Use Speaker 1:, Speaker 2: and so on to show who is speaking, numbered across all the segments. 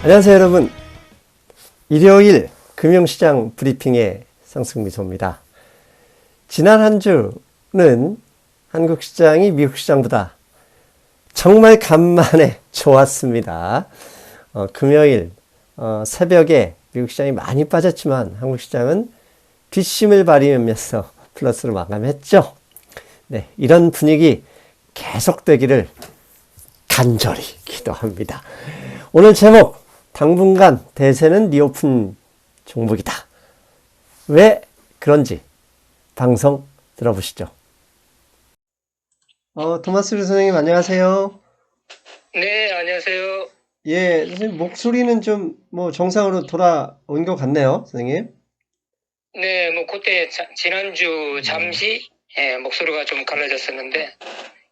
Speaker 1: 안녕하세요 여러분. 일요일 금융시장 브리핑의 성승미소입니다. 지난 한 주는 한국 시장이 미국 시장보다 정말 간만에 좋았습니다. 금요일 새벽에 미국 시장이 많이 빠졌지만 한국 시장은 뒷심을 발휘하면서 플러스로 마감했죠. 네, 이런 분위기 계속되기를 간절히 기도합니다. 오늘 제목, 당분간 대세는 리오픈 종목이다. 왜 그런지 방송 들어보시죠. 토마스 선생님 안녕하세요.
Speaker 2: 네, 안녕하세요.
Speaker 1: 예, 선생님 목소리는 좀 정상으로 돌아온 것 같네요, 선생님.
Speaker 2: 네, 그때 지난주
Speaker 1: 네.
Speaker 2: 잠시 목소리가 좀 갈라졌었는데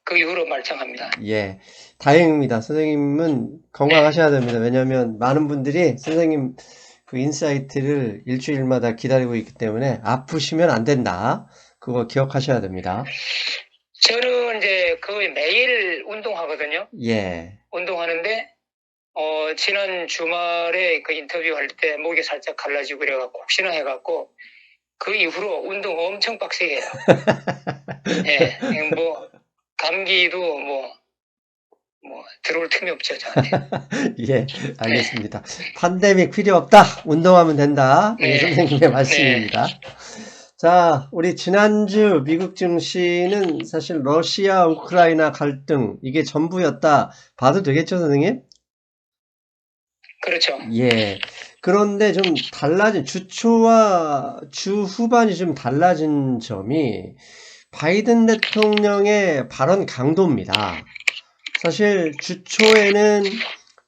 Speaker 2: 그 이후로 말짱합니다.
Speaker 1: 예, 다행입니다. 선생님은 건강하셔야 됩니다. 왜냐하면 많은 분들이 선생님 그 인사이트를 일주일마다 기다리고 있기 때문에 아프시면 안 된다. 그거 기억하셔야 됩니다.
Speaker 2: 저는 이제 거의 매일 운동하거든요.
Speaker 1: 예,
Speaker 2: 운동하는데 지난 주말에 그 인터뷰할 때 목이 살짝 갈라지고 그래갖고 혹시나 해갖고 그 이후로 운동 엄청 빡세게 해요. 예, 감기도 들어올 틈이 없죠, 저한테.
Speaker 1: 예, 알겠습니다. 팬데믹 필요 없다. 운동하면 된다. 예,
Speaker 2: 네,
Speaker 1: 선생님의 말씀입니다. 자, 우리 지난주 미국 증시는 사실 러시아, 우크라이나 갈등, 이게 전부였다. 봐도 되겠죠, 선생님?
Speaker 2: 그렇죠.
Speaker 1: 예. 그런데 좀 달라진, 주 초와 주 후반이 좀 달라진 점이 바이든 대통령의 발언 강도입니다. 사실 주 초에는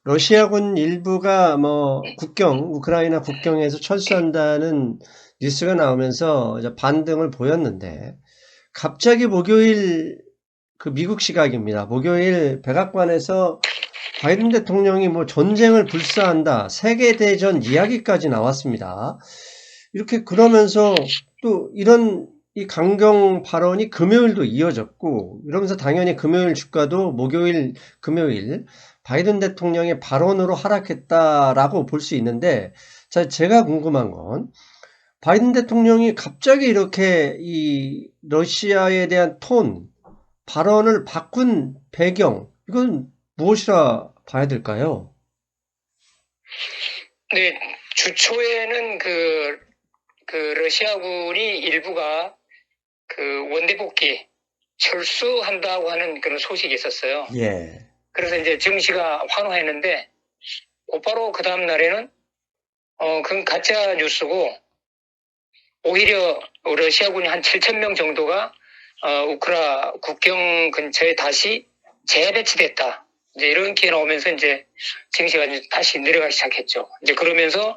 Speaker 1: 러시아군 일부가 우크라이나 국경에서 철수한다는 뉴스가 나오면서 이제 반등을 보였는데, 갑자기 목요일, 그 미국 시각입니다. 목요일 백악관에서 바이든 대통령이 전쟁을 불사한다, 세계대전 이야기까지 나왔습니다. 이렇게 그러면서 또 이런 이 강경 발언이 금요일도 이어졌고, 이러면서 당연히 금요일 주가도 금요일 바이든 대통령의 발언으로 하락했다라고 볼 수 있는데, 자, 제가 궁금한 건 바이든 대통령이 갑자기 이렇게 이 러시아에 대한 발언을 바꾼 배경, 이건 무엇이라 봐야 될까요?
Speaker 2: 네, 주 초에는 그 러시아군이 일부가 그 원대복귀 철수한다고 하는 그런 소식이 있었어요.
Speaker 1: 예.
Speaker 2: 그래서 이제 정시가 환호했는데 곧바로 그 다음 날에는 그건 가짜 뉴스고 오히려 러시아군이 한 7,000명 정도가 우크라 국경 근처에 다시 재배치됐다. 이제 이런 게 나오면서 이제 증시가 이제 다시 내려가기 시작했죠. 이제 그러면서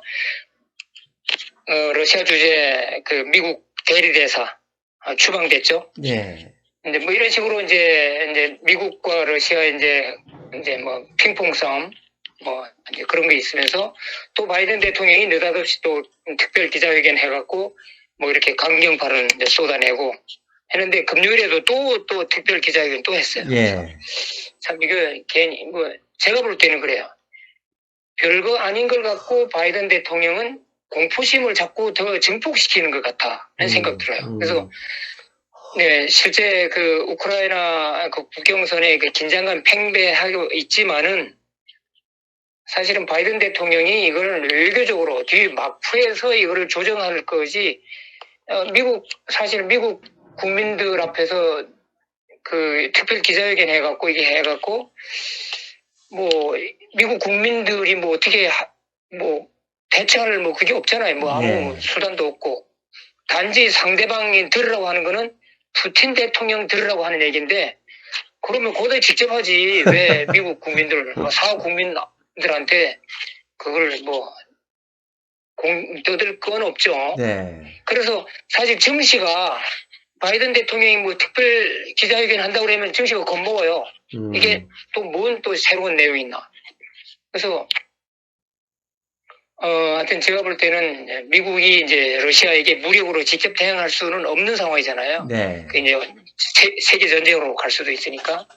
Speaker 2: 러시아 주재 그 미국 대리대사 추방됐죠.
Speaker 1: 예.
Speaker 2: 이제 이런 식으로 이제 미국과 러시아 이제 핑퐁 싸움 이제 그런 게 있으면서 또 바이든 대통령이 느닷없이 또 특별 기자회견 해갖고 이렇게 강경 발언 이제 쏟아내고 했는데 금요일에도 또 특별 기자회견 또 했어요.
Speaker 1: 예.
Speaker 2: 참 이거 괜히 제가 볼 때는 그래요. 별거 아닌 걸 갖고 바이든 대통령은 공포심을 자꾸 더 증폭시키는 것 같다는 생각 들어요. 그래서 네, 실제 그 우크라이나 그 국경선에 그 긴장감 팽배하고 있지만은 사실은 바이든 대통령이 이걸 외교적으로 뒤 막후에서 이거를 조정할 거지. 사실 미국 국민들 앞에서 그 특별 기자회견 해갖고 이게 해갖고 미국 국민들이 어떻게 대처할 그게 없잖아요. 아무
Speaker 1: 예.
Speaker 2: 수단도 없고 단지 상대방이 들으라고 하는 거는 푸틴 대통령 들으라고 하는 얘기인데 그러면 고대 직접 하지 왜 미국 국민들 사후 국민들한테 그걸 떠들 건 없죠.
Speaker 1: 네.
Speaker 2: 그래서 사실 정시가 바이든 대통령이 특별 기자회견 한다고 그러면 정시가 겁먹어요. 이게 또 뭔 또 새로운 내용이 있나. 그래서 하여튼 제가 볼 때는 미국이 이제 러시아에게 무력으로 직접 대응할 수는 없는 상황이잖아요.
Speaker 1: 네.
Speaker 2: 그 이제 세계 전쟁으로 갈 수도 있으니까.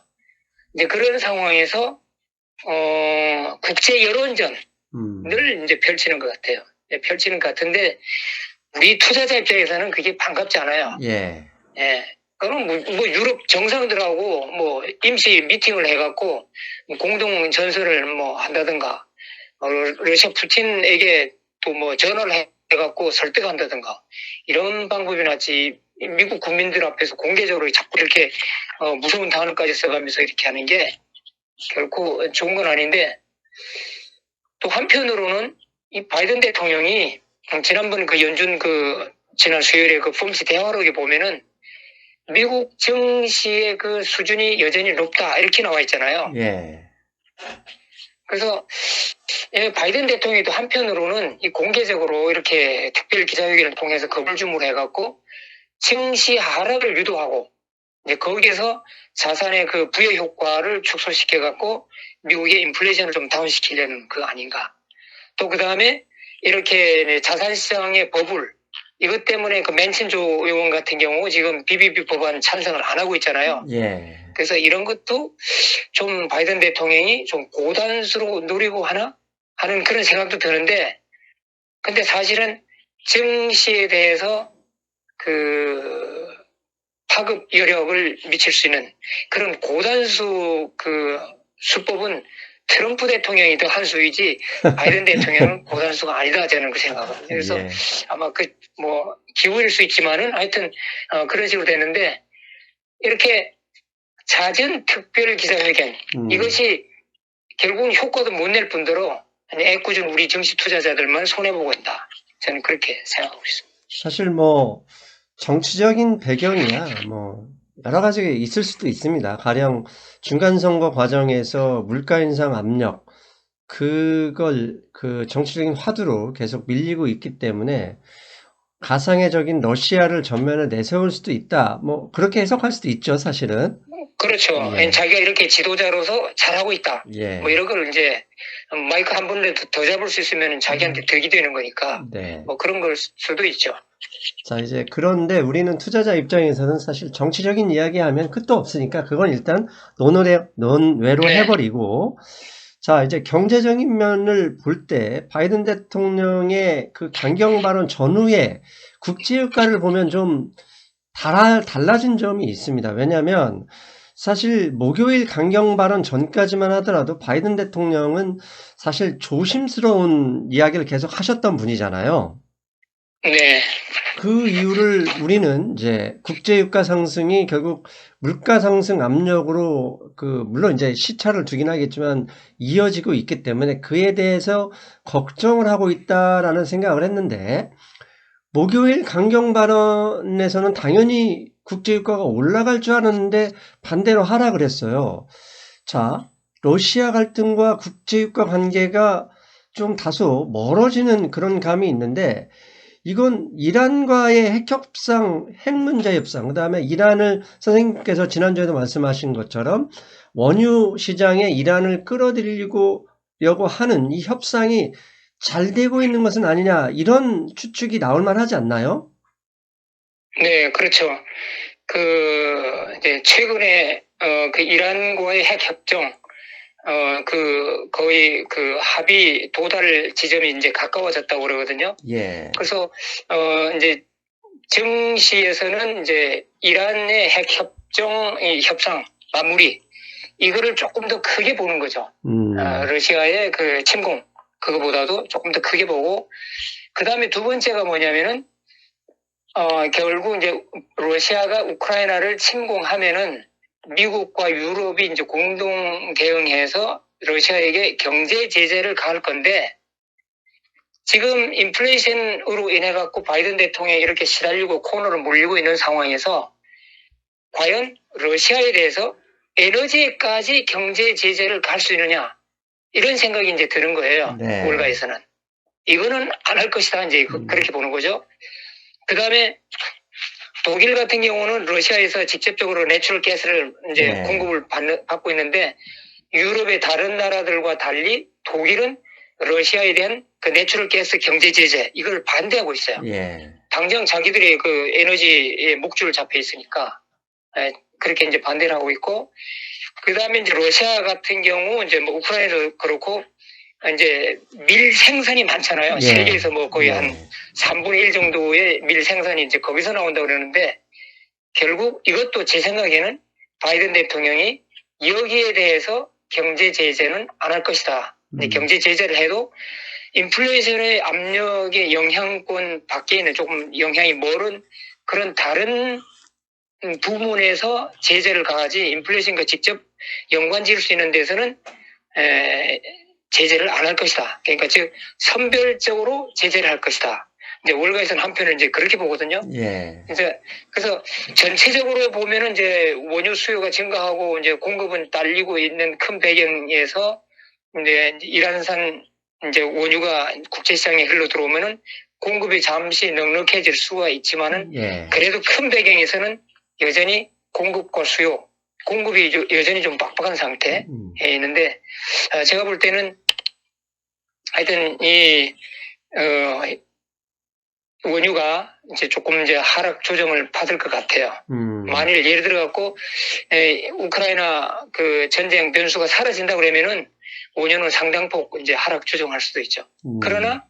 Speaker 2: 이제 그런 상황에서 국제 여론전 늘 이제 펼치는 것 같아요. 펼치는 것 같은데 우리 투자자 입장에서는 그게 반갑지 않아요.
Speaker 1: 예.
Speaker 2: 예. 그럼 뭐 유럽 정상들하고 뭐 임시 미팅을 해갖고 공동 전선을 뭐 한다든가 러시아 푸틴에게 또 뭐 전화를 해갖고 설득한다든가 이런 방법이 낫지. 미국 국민들 앞에서 공개적으로 자꾸 이렇게 무서운 단어까지 써가면서 이렇게 하는 게 결코 좋은 건 아닌데, 또 한편으로는 이 바이든 대통령이 지난번 그 연준 지난 수요일에 그 폼스 대화록에 보면은 미국 증시의 그 수준이 여전히 높다 이렇게 나와 있잖아요.
Speaker 1: 예.
Speaker 2: 그래서 바이든 대통령도 한편으로는 이 공개적으로 이렇게 특별 기자회견을 통해서 거물주물 해갖고 증시 하락을 유도하고 이제 거기에서 자산의 그 부여 효과를 축소시켜갖고 미국의 인플레이션을 좀 다운시키려는 그 아닌가. 또 그 다음에 이렇게 자산시장의 버블, 이것 때문에 그 맨친조 의원 같은 경우 지금 BBB 법안 찬성을 안 하고 있잖아요.
Speaker 1: 예.
Speaker 2: 그래서 이런 것도 좀 바이든 대통령이 좀 고단수로 노리고 하나 하는 그런 생각도 드는데, 근데 사실은 증시에 대해서 그 파급 여력을 미칠 수 있는 그런 고단수 그 수법은 트럼프 대통령이 더 한 수이지 바이든 대통령은 고단수가 아니다, 저는 그 생각합니다. 그래서
Speaker 1: 예.
Speaker 2: 아마 뭐 기후일 수 있지만은 하여튼 그런 식으로 되는데, 이렇게 잦은 특별 기자회견 이것이 결국은 효과도 못 낼 뿐더러 애꿎은 우리 증시 투자자들만 손해보고 있다, 저는 그렇게 생각하고 있습니다.
Speaker 1: 사실 뭐 정치적인 배경이야 뭐 여러 가지가 있을 수도 있습니다. 가령 중간선거 과정에서 물가 인상 압력, 그걸 그 정치적인 화두로 계속 밀리고 있기 때문에 가상의적인 러시아를 전면에 내세울 수도 있다. 뭐 그렇게 해석할 수도 있죠, 사실은.
Speaker 2: 그렇죠.
Speaker 1: 예.
Speaker 2: 자기가 이렇게 지도자로서 잘하고 있다.
Speaker 1: 예.
Speaker 2: 뭐 이런 걸 이제 마이크 한 번이라도 더 잡을 수 있으면 자기한테 득이 되는 거니까.
Speaker 1: 네.
Speaker 2: 뭐 그런 걸 수도 있죠.
Speaker 1: 자, 이제 그런데 우리는 투자자 입장에서는 사실 정치적인 이야기하면 끝도 없으니까 그건 일단 논외로
Speaker 2: 네.
Speaker 1: 해버리고, 자, 이제 경제적인 면을 볼 때 바이든 대통령의 그 강경 발언 전후에 국제유가를 보면 좀 달라진 점이 있습니다. 왜냐하면 사실 목요일 강경 발언 전까지만 하더라도 바이든 대통령은 사실 조심스러운 이야기를 계속 하셨던 분이잖아요.
Speaker 2: 네.
Speaker 1: 그 이유를 우리는 이제 국제유가 상승이 결국 물가 상승 압력으로 물론 이제 시차를 두긴 하겠지만 이어지고 있기 때문에 그에 대해서 걱정을 하고 있다라는 생각을 했는데, 목요일 강경 발언에서는 당연히 국제유가가 올라갈 줄 알았는데 반대로 하락을 했어요. 자, 러시아 갈등과 국제유가 관계가 좀 다소 멀어지는 그런 감이 있는데, 이건 이란과의 핵협상, 핵문제 협상, 그 다음에 이란을 선생님께서 지난주에도 말씀하신 것처럼 원유 시장에 이란을 끌어들이려고 하는 이 협상이 잘 되고 있는 것은 아니냐, 이런 추측이 나올 만하지 않나요?
Speaker 2: 네, 그렇죠. 이제 최근에 그 이란과의 핵 협정 거의 그 합의 도달 지점이 이제 가까워졌다고 그러거든요.
Speaker 1: 예.
Speaker 2: 그래서 이제 증시에서는 이제 이란의 핵 협상 마무리, 이거를 조금 더 크게 보는 거죠. 러시아의 그 침공, 그거보다도 조금 더 크게 보고, 그 다음에 두 번째가 뭐냐면은 결국 이제 러시아가 우크라이나를 침공하면은 미국과 유럽이 이제 공동 대응해서 러시아에게 경제 제재를 가할 건데, 지금 인플레이션으로 인해 갖고 바이든 대통령이 이렇게 시달리고 코너로 몰리고 있는 상황에서 과연 러시아에 대해서 에너지에까지 경제 제재를 갈 수 있느냐, 이런 생각이 이제 드는 거예요.
Speaker 1: 네.
Speaker 2: 월가에서는 이거는 안 할 것이다, 이제 그렇게 보는 거죠. 그 다음에 독일 같은 경우는 러시아에서 직접적으로 내추럴 가스를 이제
Speaker 1: 네.
Speaker 2: 공급을 받고 있는데, 유럽의 다른 나라들과 달리 독일은 러시아에 대한 그 내추럴 가스 경제 제재, 이걸 반대하고 있어요.
Speaker 1: 예.
Speaker 2: 당장 자기들이 그 에너지에 목줄 잡혀 있으니까 그렇게 이제 반대를 하고 있고, 그 다음에 이제 러시아 같은 경우 이제 뭐 우크라이나도 그렇고 이제 밀 생산이 많잖아요.
Speaker 1: 예.
Speaker 2: 세계에서 뭐 거의
Speaker 1: 예.
Speaker 2: 한 3분의 1 정도의 밀 생산이 이제 거기서 나온다고 그러는데, 결국 이것도 제 생각에는 바이든 대통령이 여기에 대해서 경제 제재는 안 할 것이다. 근데 경제 제재를 해도 인플레이션의 압력의 영향권 밖에 있는 조금 영향이 멀은 그런 다른 부문에서 제재를 가하지 인플레이션과 직접 연관 지을 수 있는 데서는 제재를 안 할 것이다. 그러니까 즉 선별적으로 제재를 할 것이다. 이제 월가에서는 한편을 이제 그렇게 보거든요.
Speaker 1: 예.
Speaker 2: 그래서 전체적으로 보면은 이제 원유 수요가 증가하고 이제 공급은 딸리고 있는 큰 배경에서 이제 이란산 이제 원유가 국제시장에 흘러 들어오면은 공급이 잠시 넉넉해질 수가 있지만은
Speaker 1: 예.
Speaker 2: 그래도 큰 배경에서는 여전히 공급과 수요, 공급이 여전히 좀 빡빡한 상태에 있는데, 제가 볼 때는 하여튼 원유가 이제 조금 이제 하락 조정을 받을 것 같아요. 만일 예를 들어 갖고 우크라이나 그 전쟁 변수가 사라진다 그러면은 원유는 상당폭 이제 하락 조정할 수도 있죠. 그러나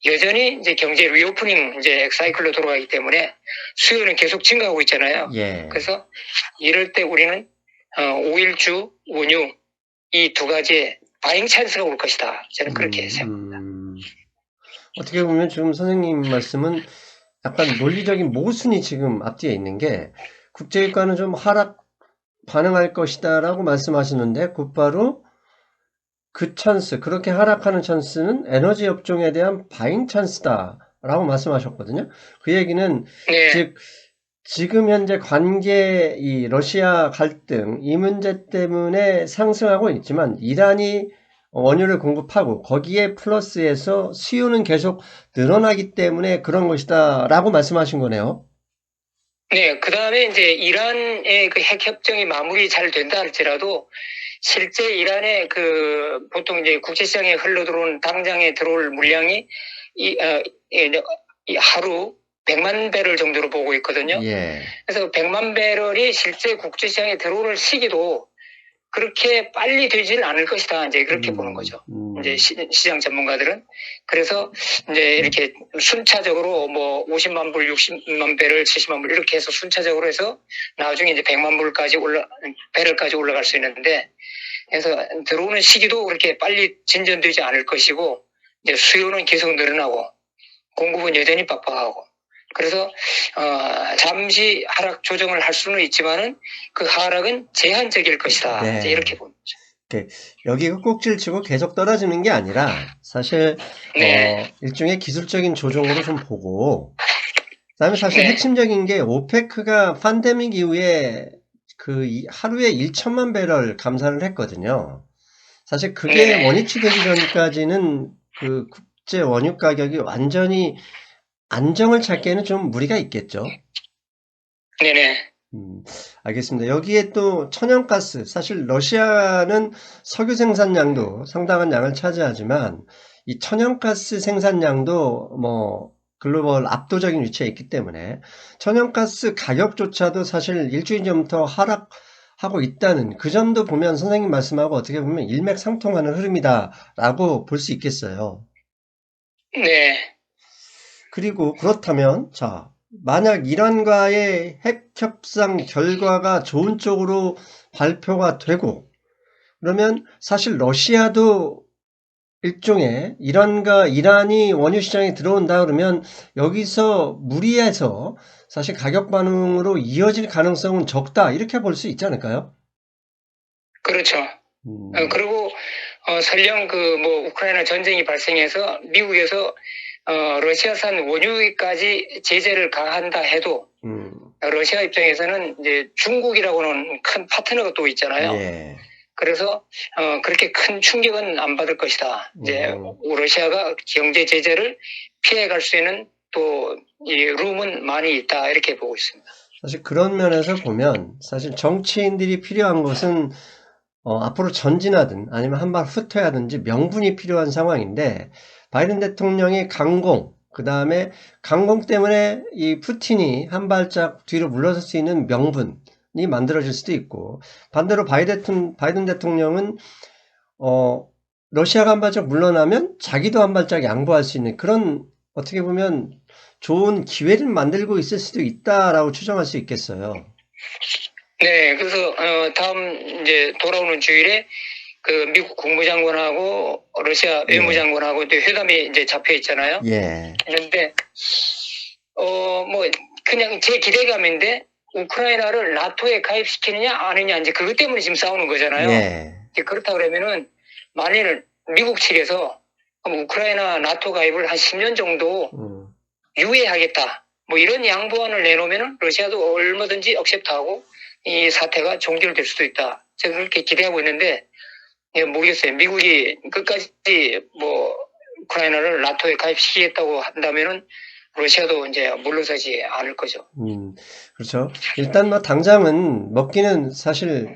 Speaker 2: 여전히 이제 경제 리오프닝 이제 사이클로 돌아가기 때문에 수요는 계속 증가하고 있잖아요.
Speaker 1: 예.
Speaker 2: 그래서 이럴 때 우리는 오일주, 원유 이 두 가지의 바잉 찬스가 올 것이다. 저는 그렇게 생각합니다.
Speaker 1: 어떻게 보면 지금 선생님 말씀은 약간 논리적인 모순이 지금 앞뒤에 있는 게, 국제유가는 좀 하락 반응할 것이다 라고 말씀하시는데 곧바로 그 찬스, 그렇게 하락하는 찬스는 에너지 업종에 대한 바잉 찬스다 라고 말씀하셨거든요. 그 얘기는
Speaker 2: 네.
Speaker 1: 즉 지금 현재 관계, 이 러시아 갈등 이 문제 때문에 상승하고 있지만 이란이 원유를 공급하고 거기에 플러스해서 수요는 계속 늘어나기 때문에 그런 것이다 라고 말씀하신 거네요.
Speaker 2: 네, 그 다음에 이제 이란의 그 핵 협정이 마무리 잘 된다 할지라도 실제 이란의 그 보통 이제 국제시장에 흘러들어온 당장에 들어올 물량이 이 하루 100만 배럴 정도로 보고 있거든요.
Speaker 1: 예.
Speaker 2: 그래서 100만 배럴이 실제 국제시장에 들어올 시기도 그렇게 빨리 되지는 않을 것이다. 이제 그렇게 보는 거죠. 이제 시장 전문가들은. 그래서 이제 이렇게 순차적으로 뭐 50만 불, 60만 배럴, 70만 불 이렇게 해서 순차적으로 해서 나중에 이제 100만 불까지 배럴까지 올라갈 수 있는데, 그래서 들어오는 시기도 그렇게 빨리 진전되지 않을 것이고, 이제 수요는 계속 늘어나고 공급은 여전히 빡빡하고, 그래서 잠시 하락 조정을 할 수는 있지만은 그 하락은 제한적일 것이다.
Speaker 1: 네.
Speaker 2: 이제 이렇게 봅니다.
Speaker 1: 여기가 꼭지를 치고 계속 떨어지는 게 아니라 사실
Speaker 2: 네.
Speaker 1: 일종의 기술적인 조정으로 좀 보고, 그다음에 사실
Speaker 2: 네.
Speaker 1: 핵심적인 게 오페크가 팬데믹 이후에 그 하루에 1천만 배럴 감산을 했거든요. 사실 그게
Speaker 2: 네.
Speaker 1: 원위치 되기 전까지는 그 국제 원유 가격이 완전히 안정을 찾기에는 좀 무리가 있겠죠.
Speaker 2: 네네.
Speaker 1: 알겠습니다. 여기에 또 천연가스, 사실 러시아는 석유 생산량도 상당한 양을 차지하지만 이 천연가스 생산량도 뭐 글로벌 압도적인 위치에 있기 때문에 천연가스 가격조차도 사실 일주일 전부터 하락하고 있다는 그 점도 보면 선생님 말씀하고 어떻게 보면 일맥상통하는 흐름이다라고 볼 수 있겠어요.
Speaker 2: 네.
Speaker 1: 그리고 그렇다면 자, 만약 이란과의 핵 협상 결과가 좋은 쪽으로 발표가 되고, 그러면 사실 러시아도 일종의 이란이 원유 시장에 들어온다 그러면 여기서 무리해서 사실 가격 반응으로 이어질 가능성은 적다, 이렇게 볼 수 있지 않을까요?
Speaker 2: 그렇죠. 그리고 설령 그 뭐 우크라이나 전쟁이 발생해서 미국에서 러시아산 원유까지 제재를 가한다 해도 러시아 입장에서는 이제 중국이라고는 큰 파트너가 또 있잖아요.
Speaker 1: 예.
Speaker 2: 그래서 그렇게 큰 충격은 안 받을 것이다. 이제 러시아가 경제 제재를 피해갈 수 있는 또 이 룸은 많이 있다, 이렇게 보고 있습니다.
Speaker 1: 사실 그런 면에서 보면 사실 정치인들이 필요한 것은 앞으로 전진하든 아니면 한 발 후퇴하든지 명분이 필요한 상황인데, 바이든 대통령의 강공, 그 다음에 강공 때문에 이 푸틴이 한 발짝 뒤로 물러설 수 있는 명분이 만들어질 수도 있고, 반대로 바이든 대통령은 러시아가 한 발짝 물러나면 자기도 한 발짝 양보할 수 있는 그런 어떻게 보면 좋은 기회를 만들고 있을 수도 있다라고 추정할 수 있겠어요.
Speaker 2: 네, 그래서 다음 이제 돌아오는 주일에 그 미국 국무장관하고 러시아
Speaker 1: 예.
Speaker 2: 외무장관하고 또 회담이 이제 잡혀 있잖아요.
Speaker 1: 예.
Speaker 2: 그런데 뭐 그냥 제 기대감인데 우크라이나를 나토에 가입시키느냐 아니냐 이제 그것 때문에 지금 싸우는 거잖아요.
Speaker 1: 예.
Speaker 2: 이제 그렇다 그러면은 만일 미국 측에서 우크라이나 나토 가입을 한 10년 정도 유예하겠다. 뭐 이런 양보안을 내놓으면 러시아도 얼마든지 억셉트하고 이 사태가 종결될 수도 있다. 제가 그렇게 기대하고 있는데 모르겠어요. 미국이 끝까지 뭐 우크라이나를 나토에 가입시키겠다고 한다면은 러시아도 이제 물러서지 않을 거죠.
Speaker 1: 그렇죠. 일단 뭐 당장은 먹기는 사실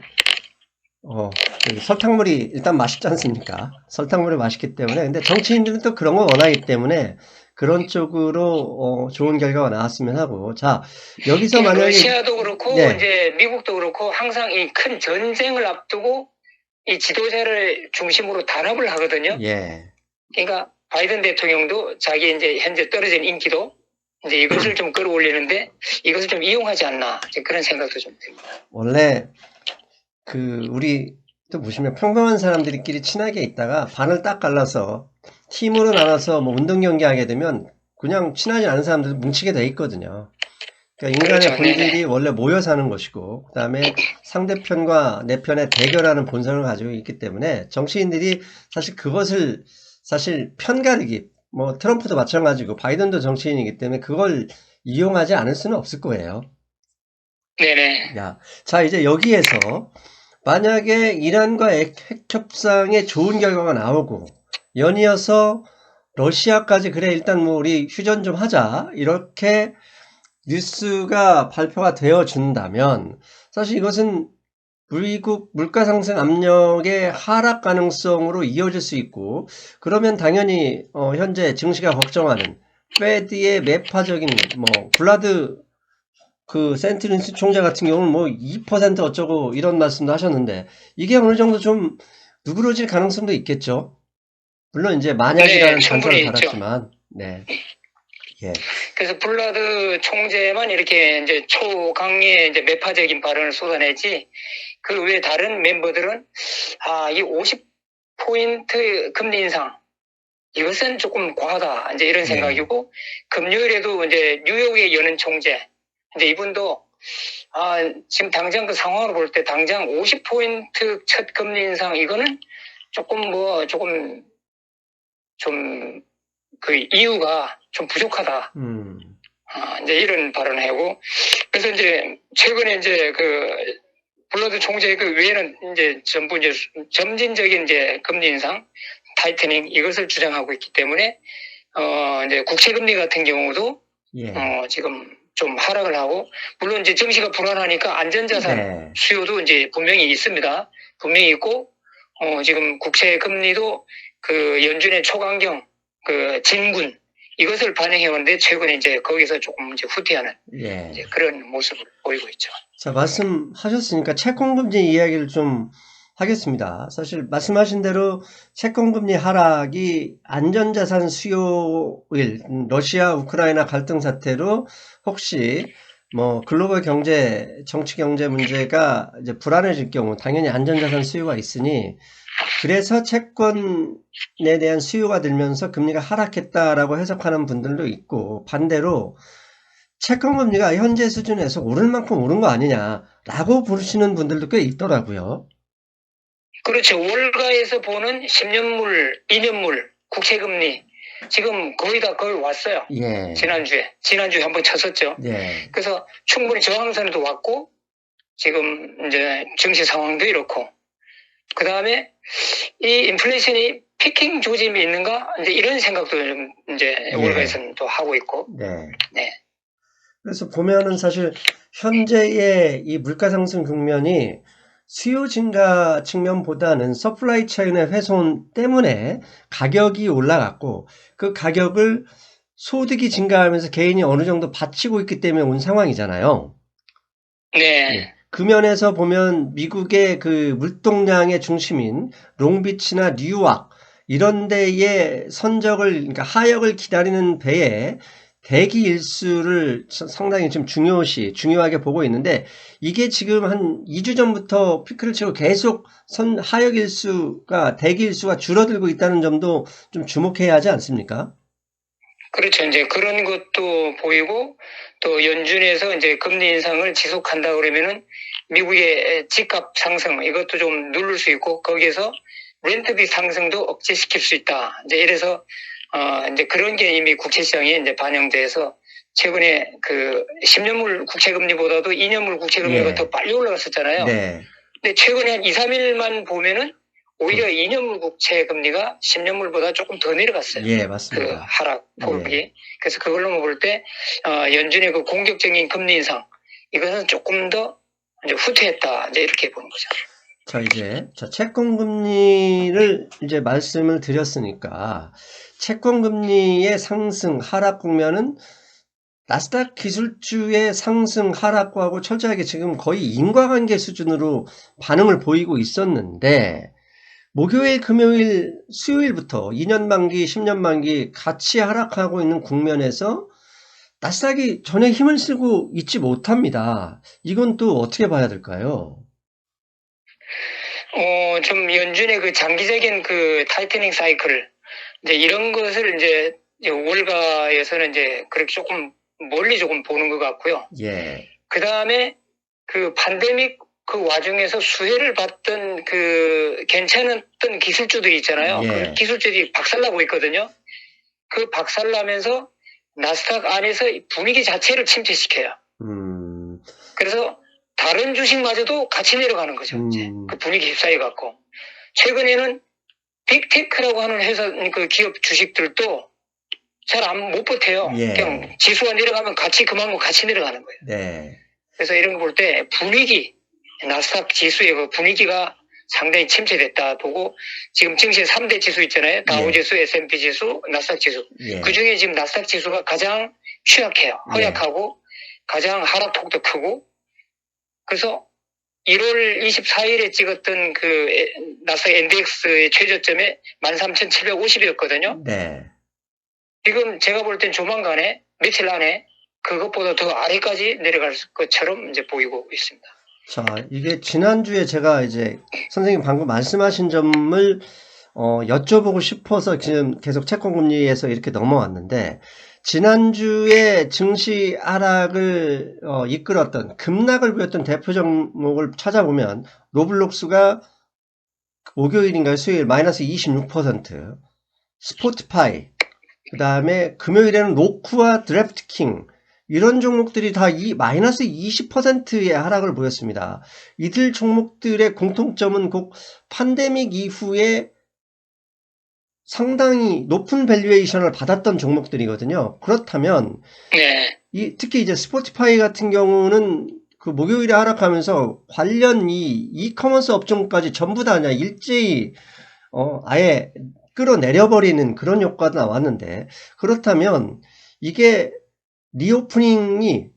Speaker 1: 설탕물이 일단 맛있지 않습니까? 설탕물이 맛있기 때문에. 근데 정치인들은 또 그런 거 원하기 때문에 그런 쪽으로 좋은 결과가 나왔으면 하고. 자, 여기서 만약에
Speaker 2: 러시아도 그렇고
Speaker 1: 네.
Speaker 2: 이제 미국도 그렇고 항상 이 큰 전쟁을 앞두고 이 지도자를 중심으로 단합을 하거든요.
Speaker 1: 예.
Speaker 2: 그러니까 바이든 대통령도 자기 이제 현재 떨어진 인기도 이제 이것을 좀 끌어올리는데 이것을 좀 이용하지 않나 이제 그런 생각도 좀 듭니다.
Speaker 1: 원래 우리 또 보시면 평범한 사람들끼리 친하게 있다가 반을 딱 갈라서 팀으로 나눠서 뭐 운동 경기 하게 되면 그냥 친하지 않은 사람들 뭉치게 돼 있거든요. 그러니까 인간의
Speaker 2: 그렇죠.
Speaker 1: 본질이
Speaker 2: 네네.
Speaker 1: 원래 모여 사는 것이고, 그 다음에 상대편과 내 편의 대결하는 본성을 가지고 있기 때문에 정치인들이 사실 그것을 사실 편가르기, 뭐 트럼프도 마찬가지고 바이든도 정치인이기 때문에 그걸 이용하지 않을 수는 없을 거예요.
Speaker 2: 네네.
Speaker 1: 자, 이제 여기에서 만약에 이란과 핵 협상에 좋은 결과가 나오고 연이어서 러시아까지 그래 일단 뭐 우리 휴전 좀 하자 이렇게 뉴스가 발표가 되어 준다면 사실 이것은 미국 물가 상승 압력의 하락 가능성으로 이어질 수 있고 그러면 당연히 현재 증시가 걱정하는 페드의 매파적인 뭐 블라드 센트린스 총재 같은 경우는 뭐 2% 어쩌고 이런 말씀도 하셨는데 이게 어느 정도 좀 누그러질 가능성도 있겠죠. 물론 이제 만약이라는 단서를
Speaker 2: 충분히 있죠.
Speaker 1: 달았지만 네. 예.
Speaker 2: 그래서 블라드 총재만 이렇게 이제 초강의 이제 매파적인 발언을 쏟아내지 그 외 다른 멤버들은 이 50포인트 금리 인상 이것은 조금 과하다 이제 이런 생각이고 금요일에도 이제 뉴욕의 여는 총재 이제 이분도 지금 당장 그 상황으로 볼 때 당장 50포인트 첫 금리 인상 이거는 조금 좀 그 이유가 좀 부족하다. 이제 이런 발언을 하고 그래서 이제 최근에 이제 그 블러드 총재 그 외에는 이제 전부 이제 점진적인 이제 금리 인상, 타이트닝 이것을 주장하고 있기 때문에 이제 국채 금리 같은 경우도 지금 좀 하락을 하고 물론 이제 증시가 불안하니까 안전자산 수요도 이제 분명히 있습니다. 분명히 있고 지금 국채 금리도 그 연준의 초강경 그 진군 이것을 반영해왔는데 최근에 이제 거기서 조금 이제 후퇴하는 이제 그런 모습을 보이고 있죠.
Speaker 1: 자, 말씀하셨으니까 채권금리 이야기를 좀 하겠습니다. 사실 말씀하신 대로 채권금리 하락이 안전자산 수요일 러시아 우크라이나 갈등 사태로 혹시 뭐 글로벌 경제 정치 경제 문제가 이제 불안해질 경우 당연히 안전자산 수요가 있으니 그래서 채권에 대한 수요가 들면서 금리가 하락했다라고 해석하는 분들도 있고 반대로 채권금리가 현재 수준에서 오를 만큼 오른 거 아니냐라고 부르시는 분들도 꽤 있더라고요.
Speaker 2: 그렇죠. 월가에서 보는 10년물, 2년물 국채금리 지금 거의 다 거의 왔어요. 지난주에 한번 쳤었죠. 그래서 충분히 저항선에도 왔고 지금 이제 증시 상황도 이렇고 그 다음에 이 인플레이션이 피킹 조짐이 있는가 이제 이런 생각도 좀 이제 월가에서는 또 하고 있고.
Speaker 1: 그래서 보면은 사실 현재의 이 물가 상승 국면이 수요 증가 측면보다는 서플라이 체인의 훼손 때문에 가격이 올라갔고 그 가격을 소득이 증가하면서 개인이 어느 정도 받치고 있기 때문에 온 상황이잖아요. 그 면에서 보면 미국의 그 물동량의 중심인 롱비치나 뉴욕 이런 데에 선적을, 그러니까 하역을 기다리는 배에 대기 일수를 상당히 좀 중요하게 보고 있는데, 이게 지금 한 2주 전부터 피크를 치고 계속 하역 일수가, 대기 일수가 줄어들고 있다는 점도 좀 주목해야 하지 않습니까?
Speaker 2: 그렇죠. 이제 그런 것도 보이고 또 연준에서 이제 금리 인상을 지속한다 그러면은 미국의 집값 상승 이것도 좀 누를 수 있고 거기에서 렌트비 상승도 억제시킬 수 있다. 이제 이래서 이제 그런 게 이미 국채 시장에 이제 반영돼서 최근에 그 10년물 국채 금리보다도 2년물 국채 금리가
Speaker 1: 예.
Speaker 2: 더 빨리 올라갔었잖아요.
Speaker 1: 네.
Speaker 2: 근데 최근에 한 2, 3일만 보면은 오히려 2년물 국채 금리가 10년물보다 조금 더 내려갔어요.
Speaker 1: 예,
Speaker 2: 그
Speaker 1: 맞습니다.
Speaker 2: 하락 폭이.
Speaker 1: 예.
Speaker 2: 그래서 그걸로 볼 때 연준의 그 공격적인 금리 인상 이것은 조금 더 이제 후퇴했다. 이제 이렇게 보는 거죠.
Speaker 1: 자, 이제 채권 금리를 이제 말씀을 드렸으니까 채권 금리의 상승 하락 국면은 나스닥 기술주의 상승 하락과하고 철저하게 지금 거의 인과관계 수준으로 반응을 보이고 있었는데, 목요일, 금요일, 수요일부터 2년 만기, 10년 만기 같이 하락하고 있는 국면에서 나스닥이 전혀 힘을 쓰고 있지 못합니다. 이건 또 어떻게 봐야 될까요?
Speaker 2: 좀 연준의 그 장기적인 그 타이트닝 사이클 이제 이런 것을 이제 월가에서는 이제 그렇게 조금 멀리 조금 보는 것 같고요.
Speaker 1: 예.
Speaker 2: 그 다음에 그 팬데믹 그 와중에서 수혜를 받던 그 괜찮았던 기술주들이 있잖아요.
Speaker 1: 예.
Speaker 2: 그 기술주들이 박살나고 있거든요. 그 박살나면서 나스닥 안에서 분위기 자체를 침체시켜요. 그래서 다른 주식마저도 같이 내려가는 거죠. 이제 그 분위기 휩싸여 갖고 최근에는 빅테크라고 하는 회사 그 기업 주식들도 잘 못 버텨요.
Speaker 1: 예.
Speaker 2: 그냥 지수가 내려가면 그만큼 같이 내려가는 거예요.
Speaker 1: 네.
Speaker 2: 그래서 이런 거 볼 때 분위기 나스닥 지수의 그 분위기가 상당히 침체됐다 보고 지금 증시 3대 지수 있잖아요. 다우지수, S&P 지수, 나스닥 지수.
Speaker 1: 예.
Speaker 2: 그중에 지금 나스닥 지수가 가장 취약해요. 허약하고 가장 하락폭도 크고 그래서 1월 24일에 찍었던 그 나스닥 인덱스의 최저점에 13,750이었거든요.
Speaker 1: 네.
Speaker 2: 지금 제가 볼 땐 조만간에 며칠 안에 그것보다 더 아래까지 내려갈 것처럼 이제 보이고 있습니다.
Speaker 1: 자, 이게 지난주에 제가 이제 선생님 방금 말씀하신 점을 여쭤보고 싶어서 지금 계속 채권금리에서 이렇게 넘어왔는데, 지난주에 증시 하락을 이끌었던, 급락을 보였던 대표 종목을 찾아보면 로블록스가 목요일인가요? 수요일 마이너스 26%, 스포티파이, 그 다음에 금요일에는 로쿠와 드래프트킹, 이런 종목들이 다 마이너스 20%의 하락을 보였습니다. 이들 종목들의 공통점은 곧 팬데믹 이후에 상당히 높은 밸류에이션을 받았던 종목들이거든요. 그렇다면
Speaker 2: 네.
Speaker 1: 특히 이제 스포티파이 같은 경우는 그 목요일에 하락하면서 관련 이커머스 업종까지 전부 다 그냥 일제히 아예 끌어내려버리는 그런 효과가 나왔는데, 그렇다면 이게 리오프닝이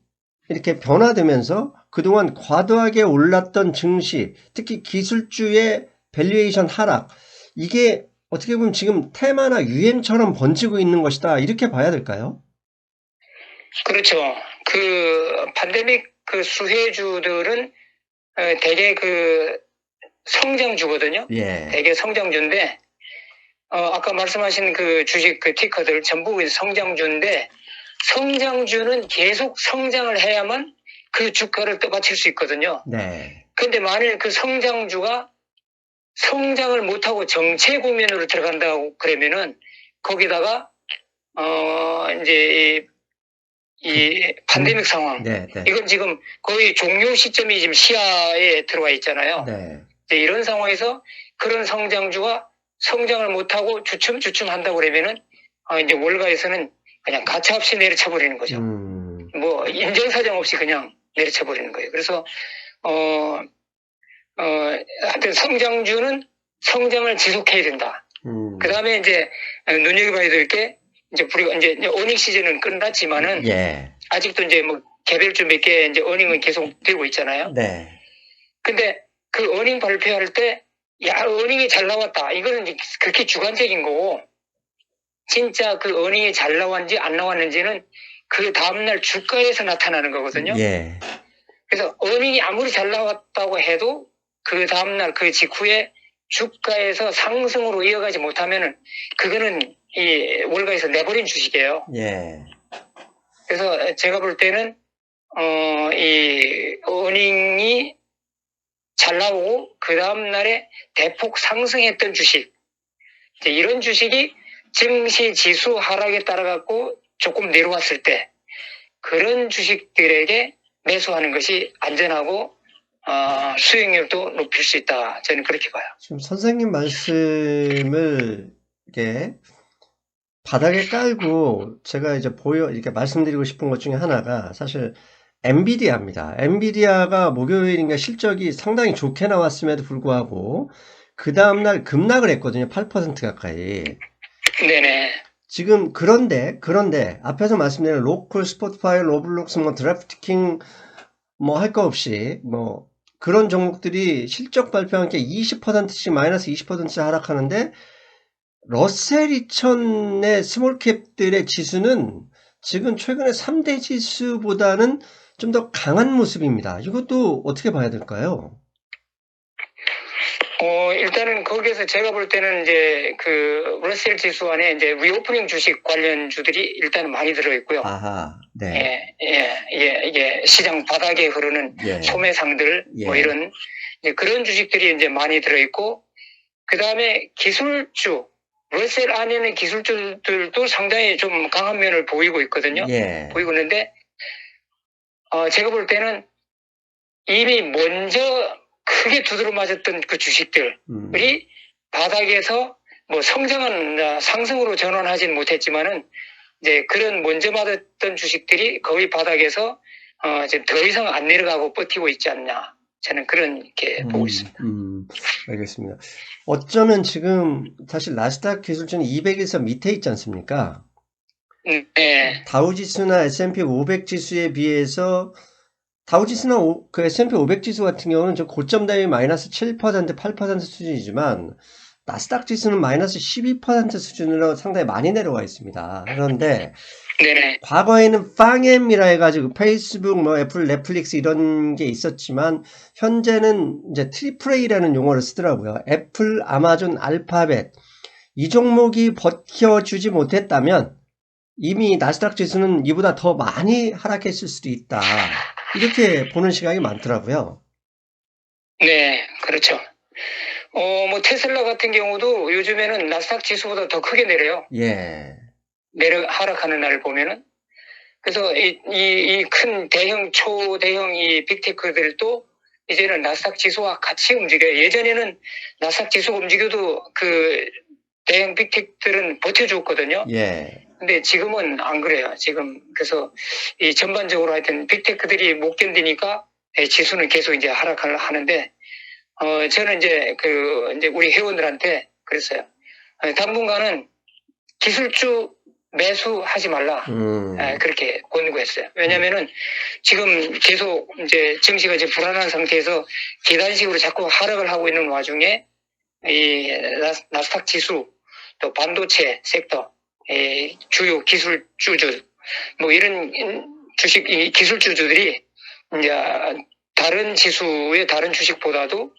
Speaker 1: 이렇게 변화되면서 그동안 과도하게 올랐던 증시, 특히 기술주의 밸류에이션 하락, 이게 어떻게 보면 지금 테마나 유행처럼 번지고 있는 것이다, 이렇게 봐야 될까요?
Speaker 2: 그렇죠. 그 팬데믹 그 수혜주들은 대개 그 성장주거든요.
Speaker 1: 예.
Speaker 2: 대개 성장주인데 아까 말씀하신 그 주식 그 티커들 전부 성장주인데 성장주는 계속 성장을 해야만 그 주가를 떠받칠 수 있거든요.
Speaker 1: 네.
Speaker 2: 근데 만일 그 성장주가 성장을 못하고 정체 국면으로 들어간다고 그러면은 거기다가 이제 이 팬데믹 상황
Speaker 1: 네, 네.
Speaker 2: 이건 지금 거의 종료 시점이 지금 시야에 들어와 있잖아요.
Speaker 1: 네.
Speaker 2: 이제 이런 상황에서 그런 성장주가 성장을 못하고 주춤 한다고 그러면은 이제 월가에서는 그냥 가차없이 내려쳐 버리는 거죠. 뭐 인정사정 없이 그냥 내려쳐 버리는 거예요. 그래서 하여튼 성장주는 성장을 지속해야 된다. 그 다음에 이제 눈여겨봐야 될 게 이제 우리가 이제 어닝 시즌은 끝났지만은
Speaker 1: 예.
Speaker 2: 아직도 이제 뭐 개별주 몇 개 이제 어닝은 계속 되고 있잖아요.
Speaker 1: 네.
Speaker 2: 근데 그 어닝 발표할 때 야, 어닝이 잘 나왔다. 이거는 이제 그렇게 주관적인 거고, 진짜 그 어닝이 잘 나왔는지 안 나왔는지는 그 다음날 주가에서 나타나는 거거든요.
Speaker 1: 예.
Speaker 2: 그래서 어닝이 아무리 잘 나왔다고 해도 그 다음날 그 직후에 주가에서 상승으로 이어가지 못하면은 그거는 이 월가에서 내버린 주식이에요.
Speaker 1: 예.
Speaker 2: 그래서 제가 볼 때는 이 어닝이 잘 나오고 그 다음날에 대폭 상승했던 주식, 이제 이런 주식이 증시 지수 하락에 따라 갖고 조금 내려왔을 때 그런 주식들에게 매수하는 것이 안전하고 수익률도 높일 수 있다. 저는 그렇게 봐요.
Speaker 1: 지금 선생님 말씀을 이렇게 바닥에 깔고 제가 이제 이렇게 말씀드리고 싶은 것 중에 하나가 사실 엔비디아입니다. 엔비디아가 목요일인가 실적이 상당히 좋게 나왔음에도 불구하고 그 다음날 급락을 했거든요. 8% 가까이.
Speaker 2: 네네.
Speaker 1: 지금 그런데 앞에서 말씀드린 로컬, 스포티파이, 로블록스, 뭐 드래프트킹 뭐 할 거 없이 뭐 그런 종목들이 실적 발표한 게 20%씩 마이너스 20%씩 하락하는데 러셀 2000의 스몰캡들의 지수는 지금 최근에 3대 지수보다는 좀 더 강한 모습입니다. 이것도 어떻게 봐야 될까요?
Speaker 2: 일단은 거기에서 제가 볼 때는 이제 그 러셀 지수 안에 이제 리오프닝 주식 관련주들이 일단은 많이 들어있고요.
Speaker 1: 아하, 네.
Speaker 2: 이게 시장 바닥에 흐르는
Speaker 1: 예.
Speaker 2: 소매상들, 뭐
Speaker 1: 예.
Speaker 2: 이런, 이제 그런 주식들이 이제 많이 들어있고, 그 다음에 기술주, 러셀 안에는 기술주들도 상당히 좀 강한 면을 보이고 있거든요.
Speaker 1: 예.
Speaker 2: 보이고 있는데, 제가 볼 때는 이미 먼저 크게 두드러 맞았던 그 주식들이 바닥에서 뭐 성장한 상승으로 전환하진 못했지만은 이제 그런 먼저 맞았던 주식들이 거의 바닥에서 지금 더 이상 안 내려가고 버티고 있지 않나. 저는 그렇게 보고 있습니다.
Speaker 1: 알겠습니다. 어쩌면 지금 사실 나스닥 기술주는 200에서 밑에 있지 않습니까?
Speaker 2: 네.
Speaker 1: 다우지수나 S&P 500 지수에 비해서 다우지수나 그 S&P 500 지수 같은 경우는 저 고점 대비 마이너스 7%, 8% 수준이지만 나스닥 지수는 마이너스 12% 수준으로 상당히 많이 내려와 있습니다. 그런데
Speaker 2: 네네.
Speaker 1: 과거에는 빵엠이라 해가지고 페이스북, 뭐 애플, 넷플릭스 이런 게 있었지만 현재는 이제 트리플 A라는 용어를 쓰더라고요. 애플, 아마존, 알파벳 이 종목이 버텨주지 못했다면 이미 나스닥 지수는 이보다 더 많이 하락했을 수도 있다. 이렇게 보는 시각이 많더라고요.
Speaker 2: 네, 그렇죠. 뭐 테슬라 같은 경우도 요즘에는 나스닥 지수보다 더 크게 내려요.
Speaker 1: 예.
Speaker 2: 하락하는 날을 보면은. 그래서 이 큰 대형, 초대형 이 빅테크들도 이제는 나스닥 지수와 같이 움직여요. 예전에는 나스닥 지수가 움직여도 그 대형 빅테크들은 버텨줬거든요.
Speaker 1: 예.
Speaker 2: 근데 지금은 안 그래요. 지금 그래서 이 전반적으로 하여튼 빅테크들이 못 견디니까 지수는 계속 이제 하락을 하는데 저는 이제 이제 우리 회원들한테 그랬어요. 당분간은 기술주 매수하지 말라. 그렇게 권고했어요. 왜냐면은 지금 계속 이제 증시가 이제 불안한 상태에서 계단식으로 자꾸 하락을 하고 있는 와중에 이 나스닥 지수 또 반도체 섹터 주요 기술주들 뭐 이런 주식 이 기술주들이 이제 다른 지수의 다른 주식보다도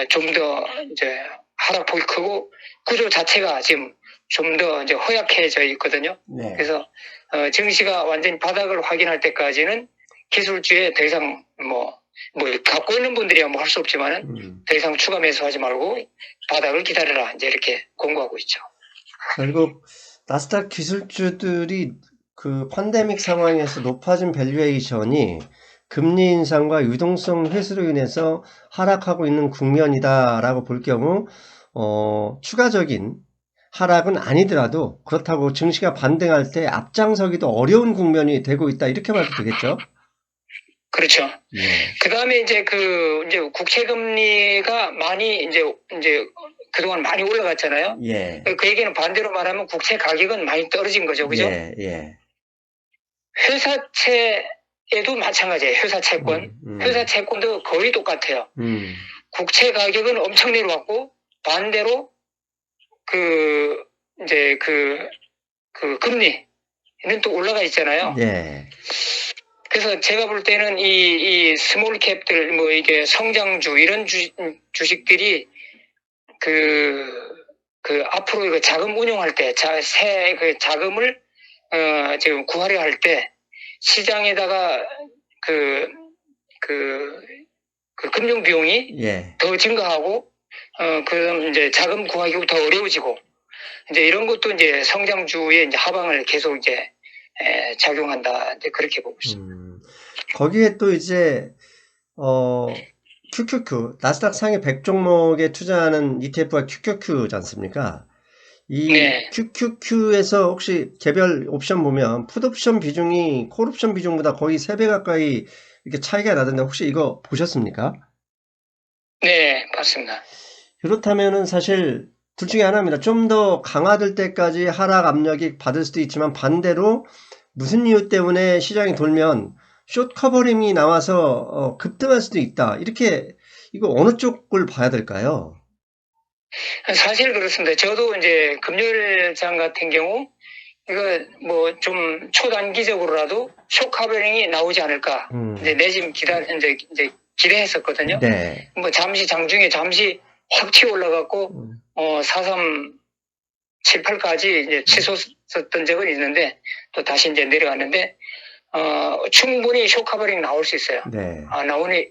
Speaker 2: 좀 더 이제 하락폭이 크고 구조 자체가 지금 좀 더 이제 허약해져 있거든요.
Speaker 1: 네.
Speaker 2: 그래서 증시가 완전히 바닥을 확인할 때까지는 기술주에 더 이상 뭐 갖고 있는 분들이야 뭐 할 수 없지만은 더 이상 추가 매수하지 말고 바닥을 기다려라 이제 이렇게 권고하고 있죠.
Speaker 1: 결국 나스닥 기술주들이 그 팬데믹 상황에서 높아진 밸류에이션이 금리 인상과 유동성 회수로 인해서 하락하고 있는 국면이다라고 볼 경우 추가적인 하락은 아니더라도 그렇다고 증시가 반등할 때 앞장서기도 어려운 국면이 되고 있다 이렇게 봐도 되겠죠?
Speaker 2: 그렇죠.
Speaker 1: 예.
Speaker 2: 그 다음에 이제 이제 국채 금리가 많이 이제 그동안 많이 올라갔잖아요.
Speaker 1: 예.
Speaker 2: 그 얘기는 반대로 말하면 국채 가격은 많이 떨어진 거죠, 그죠?
Speaker 1: 예. 예.
Speaker 2: 회사채에도 마찬가지예요. 회사 채권, 회사 채권도 거의 똑같아요. 국채 가격은 엄청 내려왔고 반대로 이제 금리는 또 올라가 있잖아요.
Speaker 1: 예.
Speaker 2: 그래서 제가 볼 때는 이 스몰 캡들 뭐 이게 성장주 이런 주식들이 앞으로 이거 자금 운용할 때 새 자금을 지금 구하려 할 때 시장에다가 금융 비용이
Speaker 1: 예.
Speaker 2: 더 증가하고 그럼 이제 자금 구하기가 더 어려워지고 이제 이런 것도 이제 성장주의 이제 하방을 계속 이제 작용한다. 이제 그렇게 보고 있습니다.
Speaker 1: 거기에 또 이제 QQQ 나스닥 상위 100 종목에 투자하는 ETF가 QQQ지 않습니까? 이
Speaker 2: 네.
Speaker 1: QQQ에서 혹시 개별 옵션 보면 풋옵션 비중이 콜옵션 비중보다 거의 3배 가까이 이렇게 차이가 나던데 혹시 이거 보셨습니까?
Speaker 2: 네, 맞습니다.
Speaker 1: 그렇다면은 사실 둘 중에 하나입니다. 좀 더 강화될 때까지 하락 압력이 받을 수도 있지만 반대로 무슨 이유 때문에 시장이 돌면 숏 커버링이 나와서 급등할 수도 있다. 이렇게 이거 어느 쪽을 봐야 될까요?
Speaker 2: 사실 그렇습니다. 저도 이제 금요일장 같은 경우 이거 뭐 좀 초단기적으로라도 쇼커버링이 나오지 않을까 이제 내심 이제 기대했었거든요.
Speaker 1: 네.
Speaker 2: 뭐 잠시 장중에 잠시 확 튀어 올라갔고 4378까지 이제 치솟았던 적은 있는데 또 다시 이제 내려갔는데 충분히 쇼커버링 나올 수 있어요.
Speaker 1: 네.